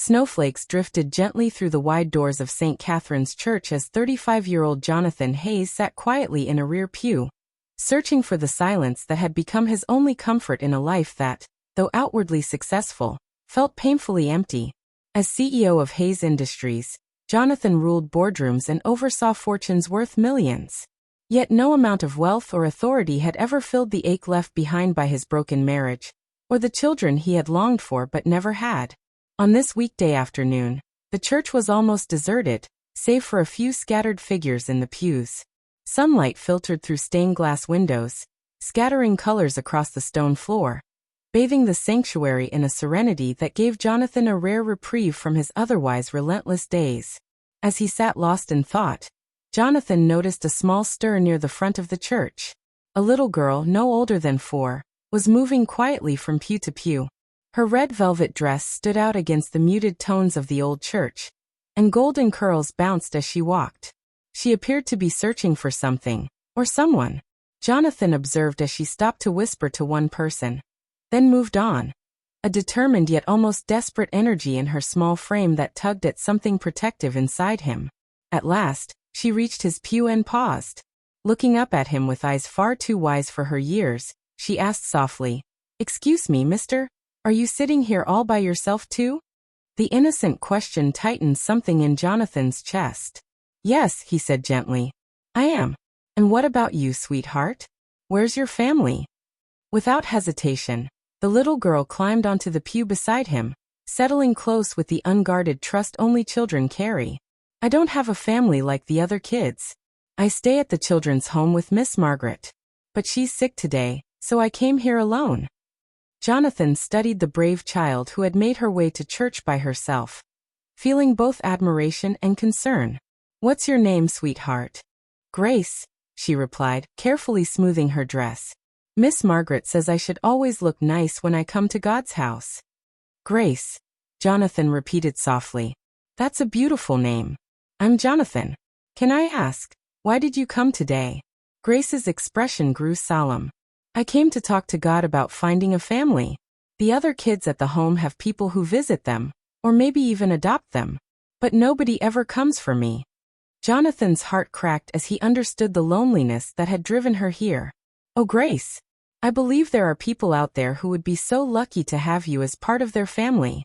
Snowflakes drifted gently through the wide doors of St. Catherine's Church as 35-year-old Jonathan Hayes sat quietly in a rear pew, searching for the silence that had become his only comfort in a life that, though outwardly successful, felt painfully empty. As CEO of Hayes Industries, Jonathan ruled boardrooms and oversaw fortunes worth millions. Yet no amount of wealth or authority had ever filled the ache left behind by his broken marriage, or the children he had longed for but never had. On this weekday afternoon, the church was almost deserted, save for a few scattered figures in the pews. Sunlight filtered through stained glass windows, scattering colors across the stone floor, bathing the sanctuary in a serenity that gave Jonathan a rare reprieve from his otherwise relentless days. As he sat lost in thought, Jonathan noticed a small stir near the front of the church. A little girl, no older than 4, was moving quietly from pew to pew. Her red velvet dress stood out against the muted tones of the old church, and golden curls bounced as she walked. She appeared to be searching for something, or someone, Jonathan observed as she stopped to whisper to one person, then moved on. A determined yet almost desperate energy in her small frame that tugged at something protective inside him. At last, she reached his pew and paused. Looking up at him with eyes far too wise for her years, she asked softly, "Excuse me, mister? Are you sitting here all by yourself too?" The innocent question tightened something in Jonathan's chest. "Yes," he said gently. "I am. And what about you, sweetheart? Where's your family?" Without hesitation, the little girl climbed onto the pew beside him, settling close with the unguarded trust only children carry. "I don't have a family like the other kids. I stay at the children's home with Miss Margaret. But she's sick today, so I came here alone." Jonathan studied the brave child who had made her way to church by herself, feeling both admiration and concern. "What's your name, sweetheart?" "Grace," she replied, carefully smoothing her dress. "Miss Margaret says I should always look nice when I come to God's house." "Grace," Jonathan repeated softly. "That's a beautiful name. I'm Jonathan. Can I ask, why did you come today?" Grace's expression grew solemn. "I came to talk to God about finding a family. The other kids at the home have people who visit them, or maybe even adopt them. But nobody ever comes for me." Jonathan's heart cracked as he understood the loneliness that had driven her here. "Oh, Grace, I believe there are people out there who would be so lucky to have you as part of their family."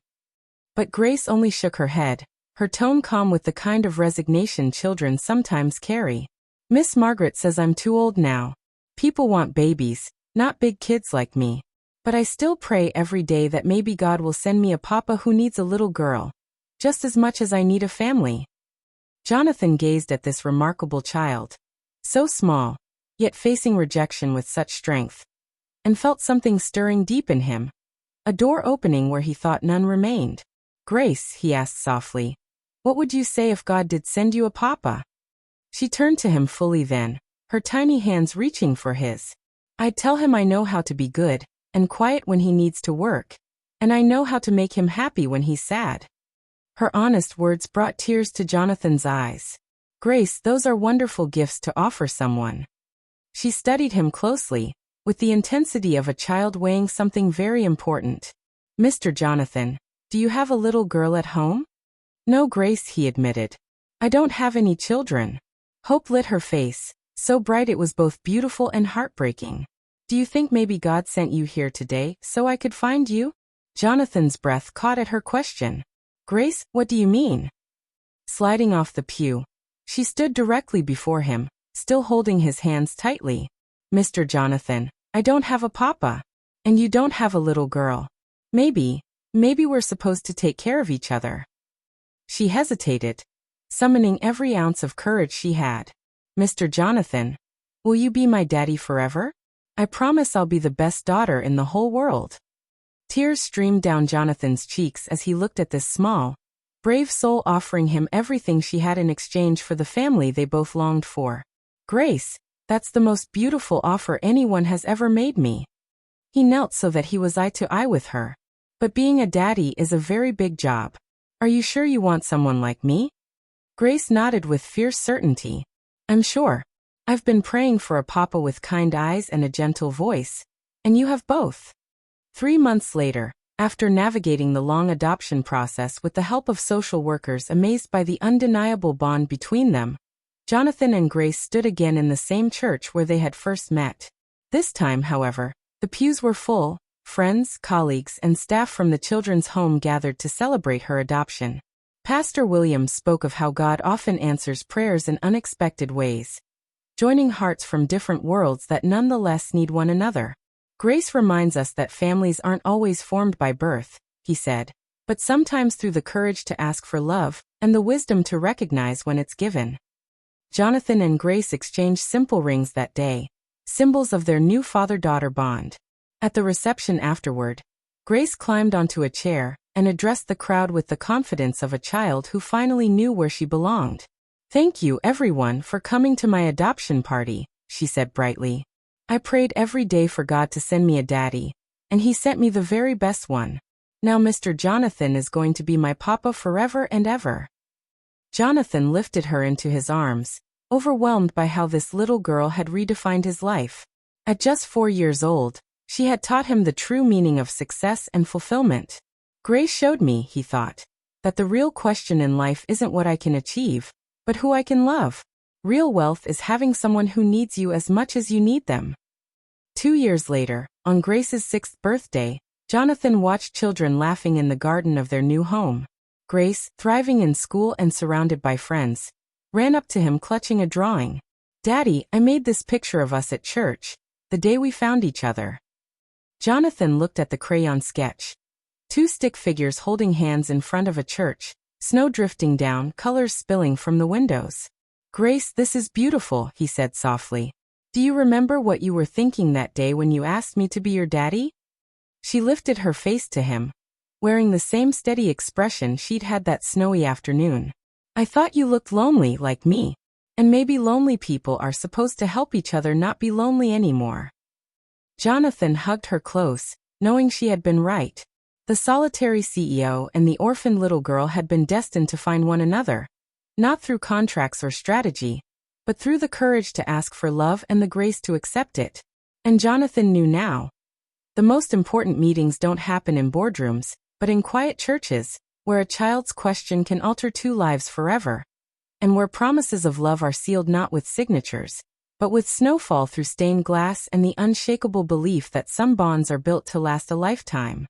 But Grace only shook her head, her tone calm with the kind of resignation children sometimes carry. "Miss Margaret says I'm too old now. People want babies, not big kids like me. But I still pray every day that maybe God will send me a papa who needs a little girl, just as much as I need a family." Jonathan gazed at this remarkable child, so small, yet facing rejection with such strength, and felt something stirring deep in him, a door opening where he thought none remained. "Grace," he asked softly, "what would you say if God did send you a papa?" She turned to him fully then, her tiny hands reaching for his. "I'd tell him I know how to be good and quiet when he needs to work, and I know how to make him happy when he's sad." Her honest words brought tears to Jonathan's eyes. "Grace, those are wonderful gifts to offer someone." She studied him closely, with the intensity of a child weighing something very important. "Mr. Jonathan, do you have a little girl at home?" "No, Grace," he admitted. "I don't have any children." Hope lit her face, so bright it was both beautiful and heartbreaking. "Do you think maybe God sent you here today so I could find you?" Jonathan's breath caught at her question. "Grace, what do you mean?" Sliding off the pew, she stood directly before him, still holding his hands tightly. "Mr. Jonathan, I don't have a papa. And you don't have a little girl. Maybe we're supposed to take care of each other." She hesitated, summoning every ounce of courage she had. "Mr. Jonathan, will you be my daddy forever? I promise I'll be the best daughter in the whole world." Tears streamed down Jonathan's cheeks as he looked at this small, brave soul offering him everything she had in exchange for the family they both longed for. "Grace, that's the most beautiful offer anyone has ever made me." He knelt so that he was eye to eye with her. "But being a daddy is a very big job. Are you sure you want someone like me?" Grace nodded with fierce certainty. "I'm sure. I've been praying for a papa with kind eyes and a gentle voice, and you have both." 3 months later, After navigating the long adoption process with the help of social workers amazed by the undeniable bond between them, Jonathan and Grace stood again in the same church where they had first met. This time, however, the pews were full. Friends, colleagues, and staff from the children's home gathered to celebrate her adoption. Pastor Williams spoke of how God often answers prayers in unexpected ways, joining hearts from different worlds that nonetheless need one another. Grace reminds us that families aren't always formed by birth, he said, but sometimes through the courage to ask for love and the wisdom to recognize when it's given. Jonathan and Grace exchanged simple rings that day, symbols of their new father-daughter bond. At the reception afterward, Grace climbed onto a chair and addressed the crowd with the confidence of a child who finally knew where she belonged. "Thank you, everyone, for coming to my adoption party," she said brightly. "I prayed every day for God to send me a daddy, and He sent me the very best one. Now Mr. Jonathan is going to be my papa forever and ever." Jonathan lifted her into his arms, overwhelmed by how this little girl had redefined his life. At just 4 years old, she had taught him the true meaning of success and fulfillment. Grace showed me, he thought, that the real question in life isn't what I can achieve, but who I can love. Real wealth is having someone who needs you as much as you need them. 2 years later, on Grace's 6th birthday, Jonathan watched children laughing in the garden of their new home. Grace, thriving in school and surrounded by friends, ran up to him clutching a drawing. "Daddy, I made this picture of us at church, the day we found each other." Jonathan looked at the crayon sketch. 2 stick figures holding hands in front of a church, snow drifting down, colors spilling from the windows. "Grace, this is beautiful," he said softly. "Do you remember what you were thinking that day when you asked me to be your daddy?" She lifted her face to him, wearing the same steady expression she'd had that snowy afternoon. "I thought you looked lonely like me, and maybe lonely people are supposed to help each other not be lonely anymore." Jonathan hugged her close, knowing she had been right. The solitary CEO and the orphaned little girl had been destined to find one another, not through contracts or strategy, but through the courage to ask for love and the grace to accept it. And Jonathan knew now. The most important meetings don't happen in boardrooms, but in quiet churches, where a child's question can alter 2 lives forever, and where promises of love are sealed not with signatures, but with snowfall through stained glass and the unshakable belief that some bonds are built to last a lifetime.